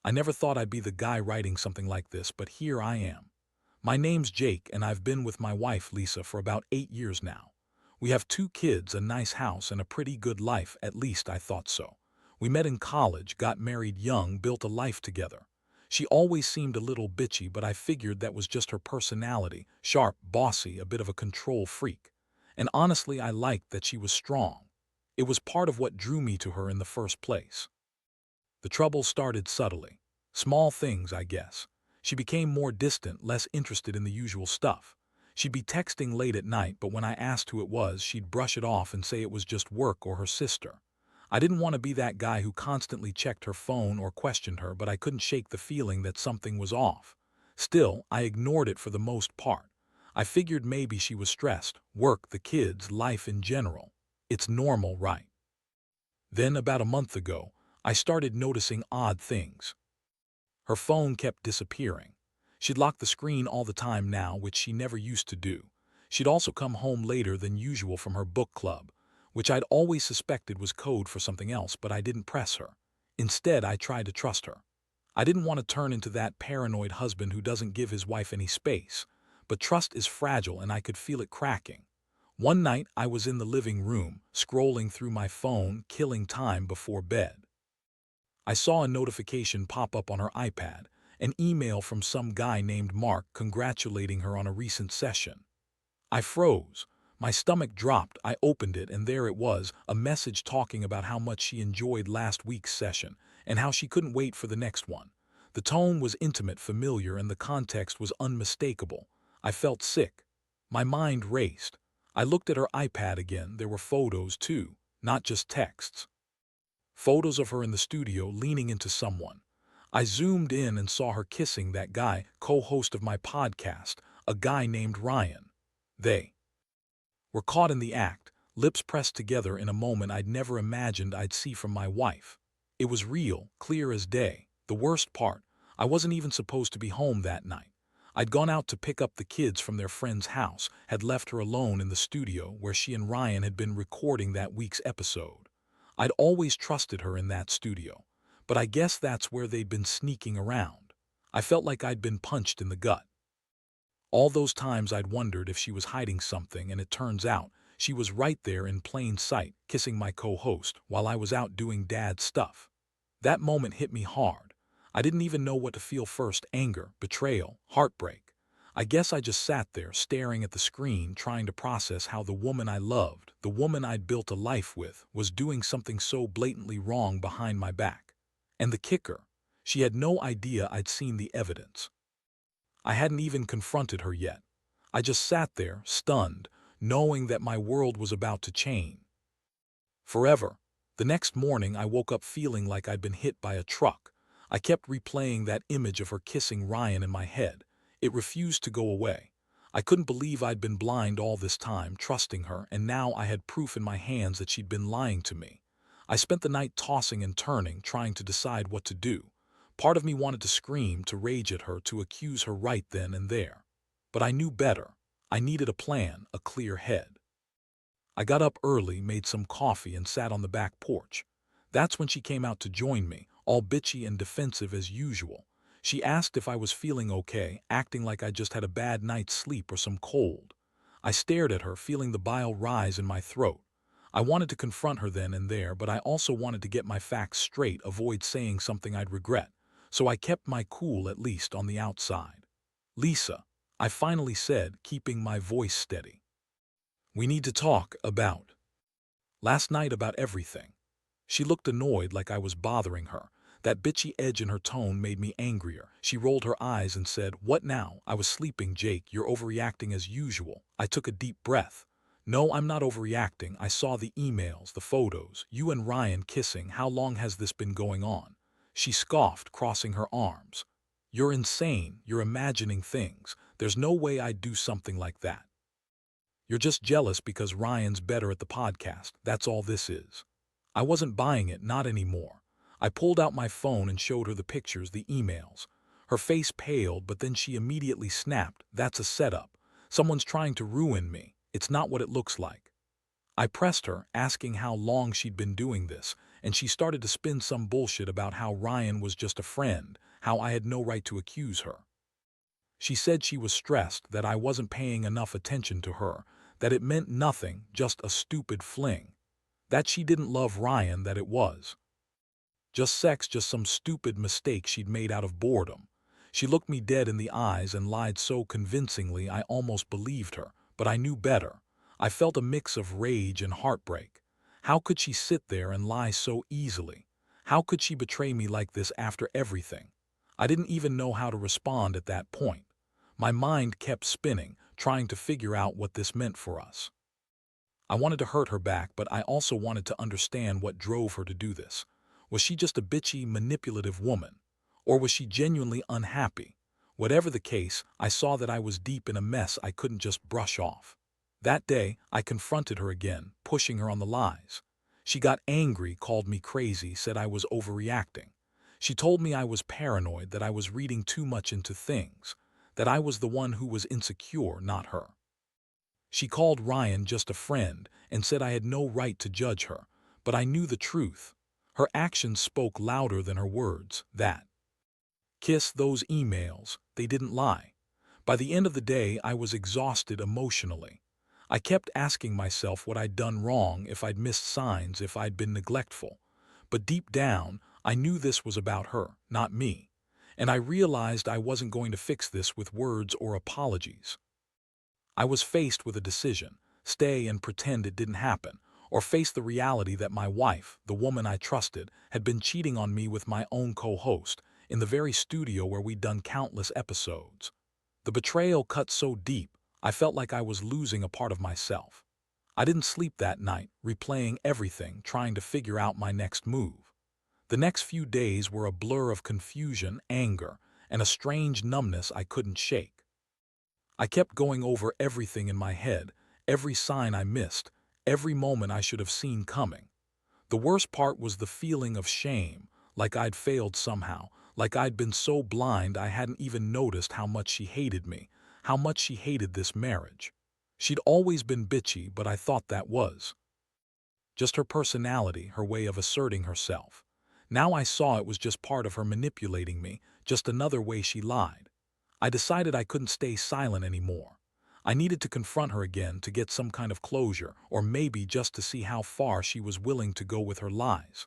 I never thought I'd be the guy writing something like this, but here I am. My name's Jake, and I've been with my wife, Lisa, for about 8 years now. We have 2 kids, a nice house, and a pretty good life, at least I thought so. We met in college, got married young, built a life together. She always seemed a little bitchy, but I figured that was just her personality, sharp, bossy, a bit of a control freak. And honestly, I liked that she was strong. It was part of what drew me to her in the first place. The trouble started subtly. Small things, I guess. She became more distant, less interested in the usual stuff. She'd be texting late at night, but when I asked who it was, she'd brush it off and say it was just work or her sister. I didn't want to be that guy who constantly checked her phone or questioned her, but I couldn't shake the feeling that something was off. Still, I ignored it for the most part. I figured maybe she was stressed, work, the kids, life in general. It's normal, right? Then, about a month ago, I started noticing odd things. Her phone kept disappearing. She'd lock the screen all the time now, which she never used to do. She'd also come home later than usual from her book club, which I'd always suspected was code for something else, but I didn't press her. Instead, I tried to trust her. I didn't want to turn into that paranoid husband who doesn't give his wife any space. But trust is fragile, and I could feel it cracking. One night, I was in the living room, scrolling through my phone, killing time before bed. I saw a notification pop up on her iPad, an email from some guy named Mark congratulating her on a recent session. I froze. My stomach dropped. I opened it, and there it was, a message talking about how much she enjoyed last week's session and how she couldn't wait for the next one. The tone was intimate, familiar, and the context was unmistakable. I felt sick. My mind raced. I looked at her iPad again. There were photos, too, not just texts. Photos of her in the studio leaning into someone. I zoomed in and saw her kissing that guy, co-host of my podcast, a guy named Ryan. They were caught in the act, lips pressed together in a moment I'd never imagined I'd see from my wife. It was real, clear as day. The worst part, I wasn't even supposed to be home that night. I'd gone out to pick up the kids from their friend's house, had left her alone in the studio where she and Ryan had been recording that week's episode. I'd always trusted her in that studio, but I guess that's where they'd been sneaking around. I felt like I'd been punched in the gut. All those times I'd wondered if she was hiding something, and it turns out she was right there in plain sight, kissing my co-host while I was out doing dad stuff. That moment hit me hard. I didn't even know what to feel first: anger, betrayal, heartbreak. I guess I just sat there staring at the screen, trying to process how the woman I loved, the woman I'd built a life with, was doing something so blatantly wrong behind my back. And the kicker, she had no idea I'd seen the evidence. I hadn't even confronted her yet. I just sat there, stunned, knowing that my world was about to change forever. The next morning, I woke up feeling like I'd been hit by a truck. I kept replaying that image of her kissing Ryan in my head. It refused to go away. I couldn't believe I'd been blind all this time, trusting her, and now I had proof in my hands that she'd been lying to me. I spent the night tossing and turning, trying to decide what to do. Part of me wanted to scream, to rage at her, to accuse her right then and there. But I knew better. I needed a plan, a clear head. I got up early, made some coffee, and sat on the back porch. That's when she came out to join me, all bitchy and defensive as usual. She asked if I was feeling okay, acting like I just had a bad night's sleep or some cold. I stared at her, feeling the bile rise in my throat. I wanted to confront her then and there, but I also wanted to get my facts straight, avoid saying something I'd regret. So I kept my cool, at least on the outside. "Lisa," I finally said, keeping my voice steady. "We need to talk about last night, about everything." She looked annoyed, like I was bothering her. That bitchy edge in her tone made me angrier. She rolled her eyes and said, "What now?" "I was sleeping, Jake. You're overreacting as usual." I took a deep breath. "No, I'm not overreacting. I saw the emails, the photos, you and Ryan kissing. How long has this been going on?" She scoffed, crossing her arms. "You're insane. You're imagining things. There's no way I'd do something like that. You're just jealous because Ryan's better at the podcast. That's all this is." I wasn't buying it, not anymore. I pulled out my phone and showed her the pictures, the emails. Her face paled, but then she immediately snapped. "That's a setup. Someone's trying to ruin me. It's not what it looks like." I pressed her, asking how long she'd been doing this, and she started to spin some bullshit about how Ryan was just a friend, how I had no right to accuse her. She said she was stressed, that I wasn't paying enough attention to her, that it meant nothing, just a stupid fling. That she didn't love Ryan, that it was just sex, just some stupid mistake she'd made out of boredom. She looked me dead in the eyes and lied so convincingly I almost believed her, but I knew better. I felt a mix of rage and heartbreak. How could she sit there and lie so easily? How could she betray me like this after everything? I didn't even know how to respond at that point. My mind kept spinning, trying to figure out what this meant for us. I wanted to hurt her back, but I also wanted to understand what drove her to do this. Was she just a bitchy, manipulative woman? Or was she genuinely unhappy? Whatever the case, I saw that I was deep in a mess I couldn't just brush off. That day, I confronted her again, pushing her on the lies. She got angry, called me crazy, said I was overreacting. She told me I was paranoid, that I was reading too much into things, that I was the one who was insecure, not her. She called Ryan just a friend and said I had no right to judge her, but I knew the truth. Her actions spoke louder than her words. That kiss, those emails, they didn't lie. By the end of the day, I was exhausted emotionally. I kept asking myself what I'd done wrong, if I'd missed signs, if I'd been neglectful. But deep down, I knew this was about her, not me. And I realized I wasn't going to fix this with words or apologies. I was faced with a decision: stay and pretend it didn't happen, or face the reality that my wife, the woman I trusted, had been cheating on me with my own co-host, in the very studio where we'd done countless episodes. The betrayal cut so deep, I felt like I was losing a part of myself. I didn't sleep that night, replaying everything, trying to figure out my next move. The next few days were a blur of confusion, anger, and a strange numbness I couldn't shake. I kept going over everything in my head, every sign I missed, every moment I should have seen coming. The worst part was the feeling of shame, like I'd failed somehow, like I'd been so blind I hadn't even noticed how much she hated me, how much she hated this marriage. She'd always been bitchy, but I thought that was just her personality, her way of asserting herself. Now I saw it was just part of her manipulating me, just another way she lied. I decided I couldn't stay silent anymore. I needed to confront her again, to get some kind of closure, or maybe just to see how far she was willing to go with her lies.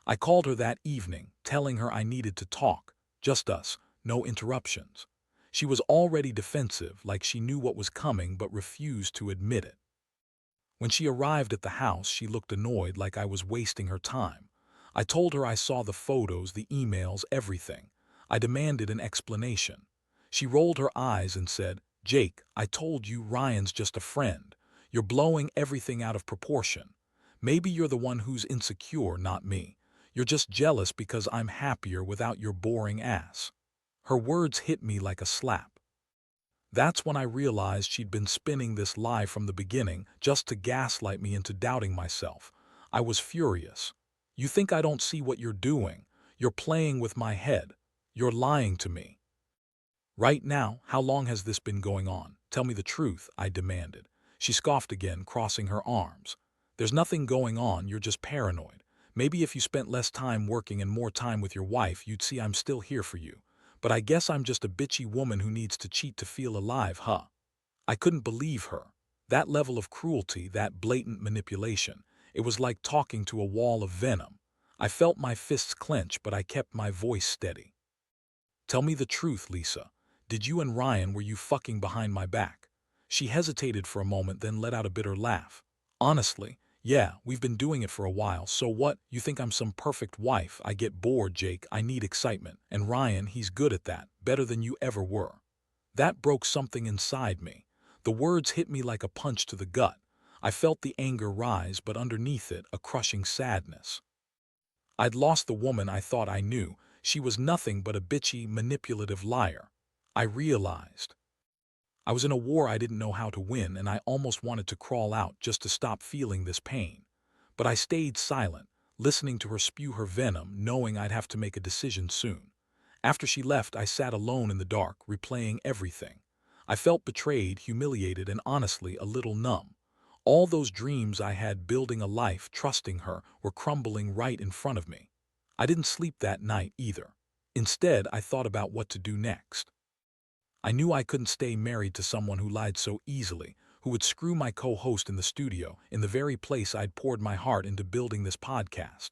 I called her that evening, telling her I needed to talk, just us, no interruptions. She was already defensive, like she knew what was coming but refused to admit it. When she arrived at the house, she looked annoyed, like I was wasting her time. I told her I saw the photos, the emails, everything. I demanded an explanation. She rolled her eyes and said, "Jake, I told you Ryan's just a friend. You're blowing everything out of proportion. Maybe you're the one who's insecure, not me. You're just jealous because I'm happier without your boring ass." Her words hit me like a slap. That's when I realized she'd been spinning this lie from the beginning, just to gaslight me into doubting myself. I was furious. "You think I don't see what you're doing? You're playing with my head. You're lying to me." "Right now, how long has this been going on? Tell me the truth," I demanded. She scoffed again, crossing her arms. "There's nothing going on, you're just paranoid. Maybe if you spent less time working and more time with your wife, you'd see I'm still here for you. But I guess I'm just a bitchy woman who needs to cheat to feel alive, huh?" I couldn't believe her. That level of cruelty, that blatant manipulation, it was like talking to a wall of venom. I felt my fists clench, but I kept my voice steady. "Tell me the truth, Lisa. Did you and Ryan, were you fucking behind my back?" She hesitated for a moment, then let out a bitter laugh. "Honestly, yeah, we've been doing it for a while. So what? You think I'm some perfect wife? I get bored, Jake. I need excitement. And Ryan, he's good at that, better than you ever were." That broke something inside me. The words hit me like a punch to the gut. I felt the anger rise, but underneath it, a crushing sadness. I'd lost the woman I thought I knew. She was nothing but a bitchy, manipulative liar. I realized I was in a war I didn't know how to win, and I almost wanted to crawl out just to stop feeling this pain. But I stayed silent, listening to her spew her venom, knowing I'd have to make a decision soon. After she left, I sat alone in the dark, replaying everything. I felt betrayed, humiliated, and honestly a little numb. All those dreams I had building a life, trusting her, were crumbling right in front of me. I didn't sleep that night either. Instead, I thought about what to do next. I knew I couldn't stay married to someone who lied so easily, who would screw my co-host in the studio, in the very place I'd poured my heart into building this podcast.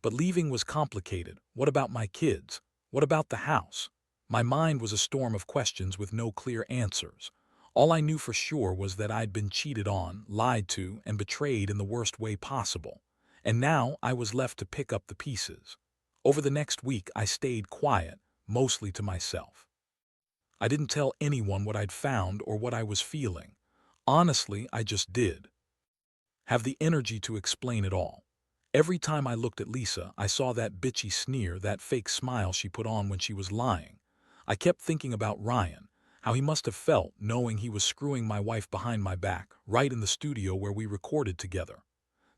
But leaving was complicated. What about my kids? What about the house? My mind was a storm of questions with no clear answers. All I knew for sure was that I'd been cheated on, lied to, and betrayed in the worst way possible. And now I was left to pick up the pieces. Over the next week, I stayed quiet, mostly to myself. I didn't tell anyone what I'd found or what I was feeling. Honestly, I just did have the energy to explain it all. Every time I looked at Lisa, I saw that bitchy sneer, that fake smile she put on when she was lying. I kept thinking about Ryan, how he must have felt knowing he was screwing my wife behind my back, right in the studio where we recorded together.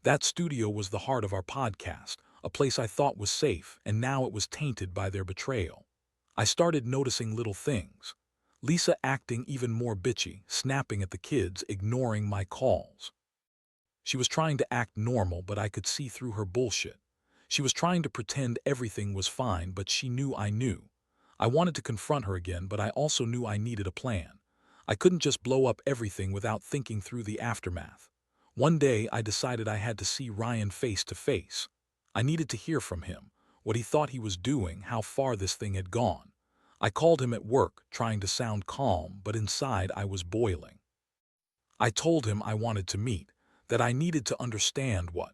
That studio was the heart of our podcast, a place I thought was safe, and now it was tainted by their betrayal. I started noticing little things. Lisa acting even more bitchy, snapping at the kids, ignoring my calls. She was trying to act normal, but I could see through her bullshit. She was trying to pretend everything was fine, but she knew I knew. I wanted to confront her again, but I also knew I needed a plan. I couldn't just blow up everything without thinking through the aftermath. One day, I decided I had to see Ryan face to face. I needed to hear from him, what he thought he was doing, how far this thing had gone. I called him at work, trying to sound calm, but inside I was boiling. I told him I wanted to meet, that I needed to understand what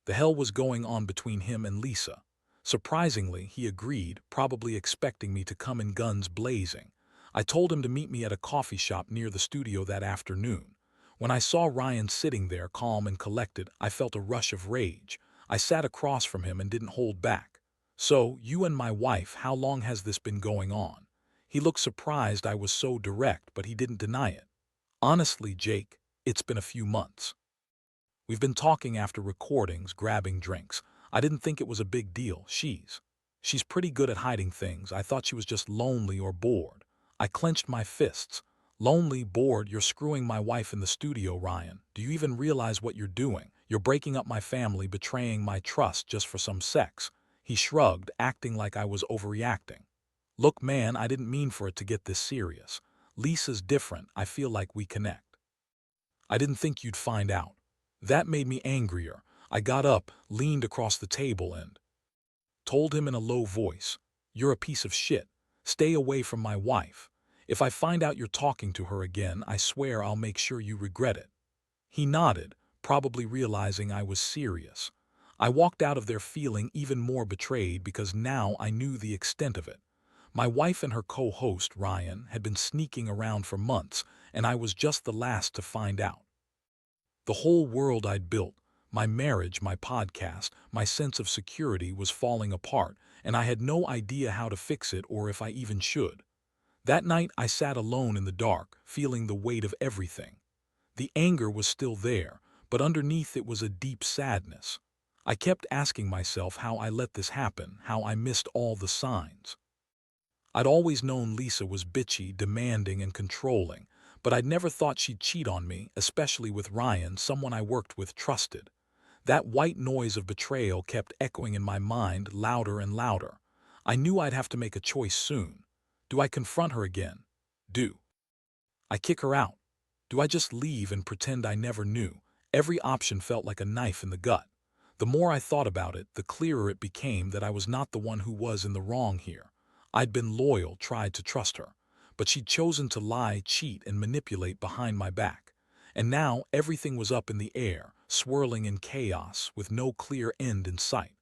the hell was going on between him and Lisa. Surprisingly, he agreed, probably expecting me to come in guns blazing. I told him to meet me at a coffee shop near the studio that afternoon. When I saw Ryan sitting there calm and collected, I felt a rush of rage. I sat across from him and didn't hold back. "So, you and my wife, how long has this been going on?" He looked surprised I was so direct, but he didn't deny it. "Honestly, Jake, it's been a few months. We've been talking after recordings, grabbing drinks. I didn't think it was a big deal. She's pretty good at hiding things. I thought she was just lonely or bored." I clenched my fists. "Lonely, bored, you're screwing my wife in the studio, Ryan. Do you even realize what you're doing? You're breaking up my family, betraying my trust just for some sex." He shrugged, acting like I was overreacting. "Look, man, I didn't mean for it to get this serious. Lisa's different. I feel like we connect. I didn't think you'd find out." That made me angrier. I got up, leaned across the table, and told him in a low voice, "You're a piece of shit. Stay away from my wife. If I find out you're talking to her again, I swear I'll make sure you regret it." He nodded, probably realizing I was serious. I walked out of there feeling even more betrayed because now I knew the extent of it. My wife and her co-host, Ryan, had been sneaking around for months, and I was just the last to find out. The whole world I'd built, my marriage, my podcast, my sense of security was falling apart, and I had no idea how to fix it or if I even should. That night I sat alone in the dark, feeling the weight of everything. The anger was still there, but underneath it was a deep sadness. I kept asking myself how I let this happen, how I missed all the signs. I'd always known Lisa was bitchy, demanding, and controlling, but I'd never thought she'd cheat on me, especially with Ryan, someone I worked with, trusted. That white noise of betrayal kept echoing in my mind, louder and louder. I knew I'd have to make a choice soon. Do I confront her again? Do I kick her out? Do I just leave and pretend I never knew? Every option felt like a knife in the gut. The more I thought about it, the clearer it became that I was not the one who was in the wrong here. I'd been loyal, tried to trust her, but she'd chosen to lie, cheat, and manipulate behind my back. And now everything was up in the air, swirling in chaos, with no clear end in sight.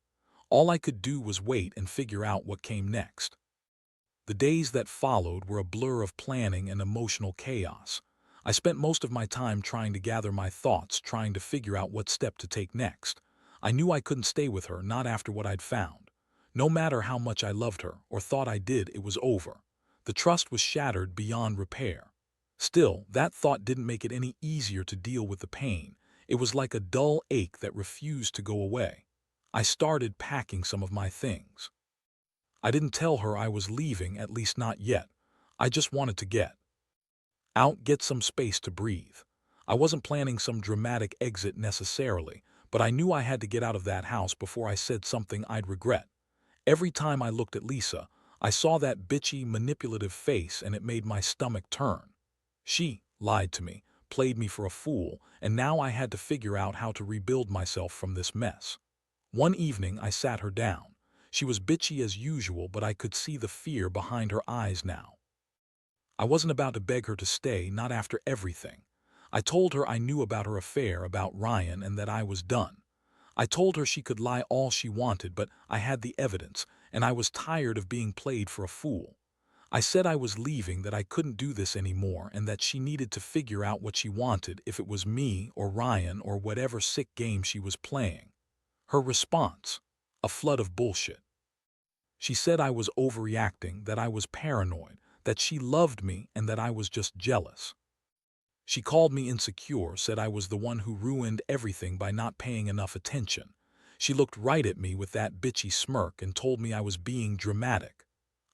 All I could do was wait and figure out what came next. The days that followed were a blur of planning and emotional chaos. I spent most of my time trying to gather my thoughts, trying to figure out what step to take next. I knew I couldn't stay with her, not after what I'd found. No matter how much I loved her, or thought I did, it was over. The trust was shattered beyond repair. Still, that thought didn't make it any easier to deal with the pain. It was like a dull ache that refused to go away. I started packing some of my things. I didn't tell her I was leaving, at least not yet. I just wanted to get out, get some space to breathe. I wasn't planning some dramatic exit necessarily, but I knew I had to get out of that house before I said something I'd regret. Every time I looked at Lisa, I saw that bitchy, manipulative face and it made my stomach turn. She lied to me, played me for a fool, and now I had to figure out how to rebuild myself from this mess. One evening I sat her down. She was bitchy as usual, but I could see the fear behind her eyes now. I wasn't about to beg her to stay, not after everything. I told her I knew about her affair, about Ryan, and that I was done. I told her she could lie all she wanted, but I had the evidence, and I was tired of being played for a fool. I said I was leaving, that I couldn't do this anymore, and that she needed to figure out what she wanted, if it was me or Ryan or whatever sick game she was playing. Her response: a flood of bullshit. She said I was overreacting, that I was paranoid, that she loved me, and that I was just jealous. She called me insecure, said I was the one who ruined everything by not paying enough attention. She looked right at me with that bitchy smirk and told me I was being dramatic.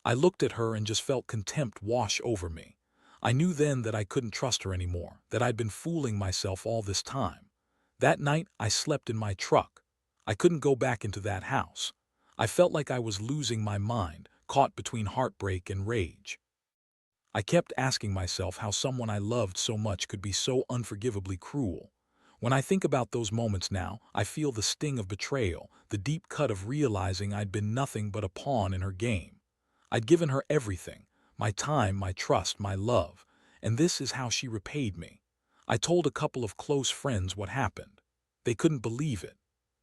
I looked at her and just felt contempt wash over me. I knew then that I couldn't trust her anymore, that I'd been fooling myself all this time. That night, I slept in my truck. I couldn't go back into that house. I felt like I was losing my mind, caught between heartbreak and rage. I kept asking myself how someone I loved so much could be so unforgivably cruel. When I think about those moments now, I feel the sting of betrayal, the deep cut of realizing I'd been nothing but a pawn in her game. I'd given her everything: my time, my trust, my love, and this is how she repaid me. I told a couple of close friends what happened. They couldn't believe it.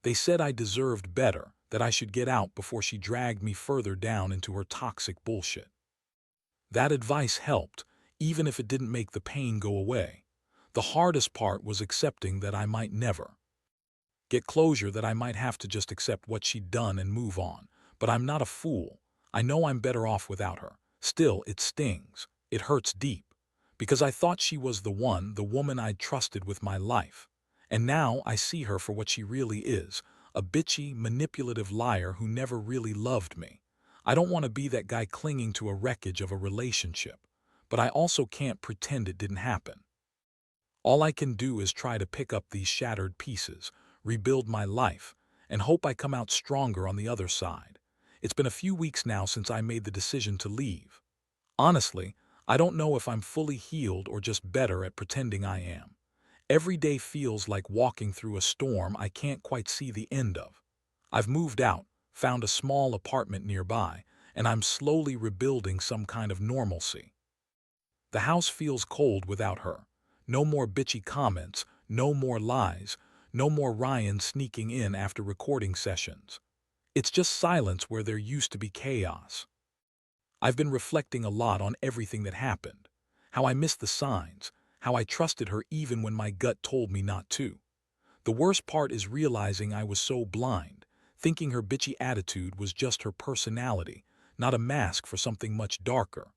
They said I deserved better, that I should get out before she dragged me further down into her toxic bullshit. That advice helped, even if it didn't make the pain go away. The hardest part was accepting that I might never get closure, that I might have to just accept what she'd done and move on. But I'm not a fool. I know I'm better off without her. Still, it stings. It hurts deep. Because I thought she was the one, the woman I'd trusted with my life. And now I see her for what she really is: a bitchy, manipulative liar who never really loved me. I don't want to be that guy clinging to a wreckage of a relationship. But I also can't pretend it didn't happen. All I can do is try to pick up these shattered pieces, rebuild my life, and hope I come out stronger on the other side. It's been a few weeks now since I made the decision to leave. Honestly, I don't know if I'm fully healed or just better at pretending I am. Every day feels like walking through a storm I can't quite see the end of. I've moved out, found a small apartment nearby, and I'm slowly rebuilding some kind of normalcy. The house feels cold without her. No more bitchy comments, no more lies, no more Ryan sneaking in after recording sessions. It's just silence where there used to be chaos. I've been reflecting a lot on everything that happened, how I missed the signs, how I trusted her even when my gut told me not to. The worst part is realizing I was so blind, thinking her bitchy attitude was just her personality, not a mask for something much darker.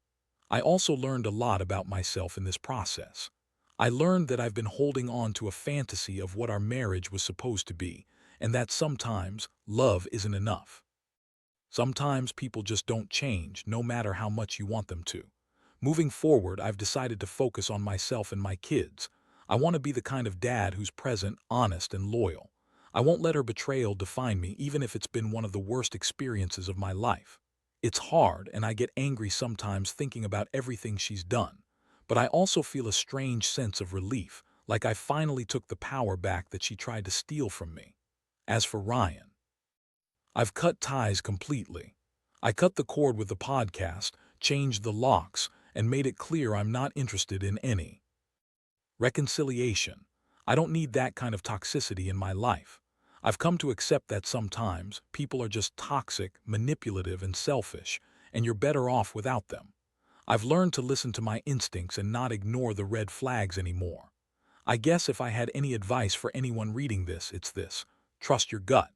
I also learned a lot about myself in this process. I learned that I've been holding on to a fantasy of what our marriage was supposed to be, and that sometimes love isn't enough. Sometimes people just don't change, no matter how much you want them to. Moving forward, I've decided to focus on myself and my kids. I want to be the kind of dad who's present, honest, and loyal. I won't let her betrayal define me, even if it's been one of the worst experiences of my life. It's hard, and I get angry sometimes thinking about everything she's done. But I also feel a strange sense of relief, like I finally took the power back that she tried to steal from me. As for Ryan, I've cut ties completely. I cut the cord with the podcast, changed the locks, and made it clear I'm not interested in any reconciliation. I don't need that kind of toxicity in my life. I've come to accept that sometimes people are just toxic, manipulative, and selfish, and you're better off without them. I've learned to listen to my instincts and not ignore the red flags anymore. I guess if I had any advice for anyone reading this, it's this: trust your gut.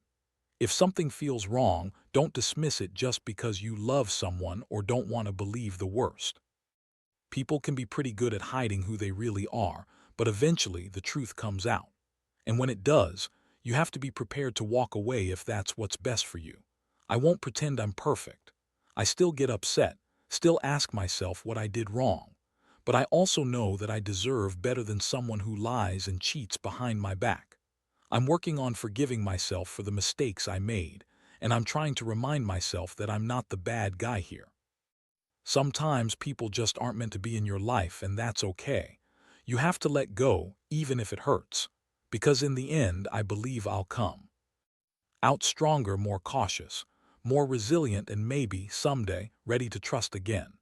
If something feels wrong, don't dismiss it just because you love someone or don't want to believe the worst. People can be pretty good at hiding who they really are, but eventually the truth comes out. And when it does, you have to be prepared to walk away if that's what's best for you. I won't pretend I'm perfect. I still get upset, still ask myself what I did wrong. but I also know that I deserve better than someone who lies and cheats behind my back. I'm working on forgiving myself for the mistakes I made, and I'm trying to remind myself that I'm not the bad guy here. Sometimes people just aren't meant to be in your life, and that's okay. You have to let go, even if it hurts. Because in the end, I believe I'll come out stronger, more cautious, more resilient, and maybe, someday, ready to trust again.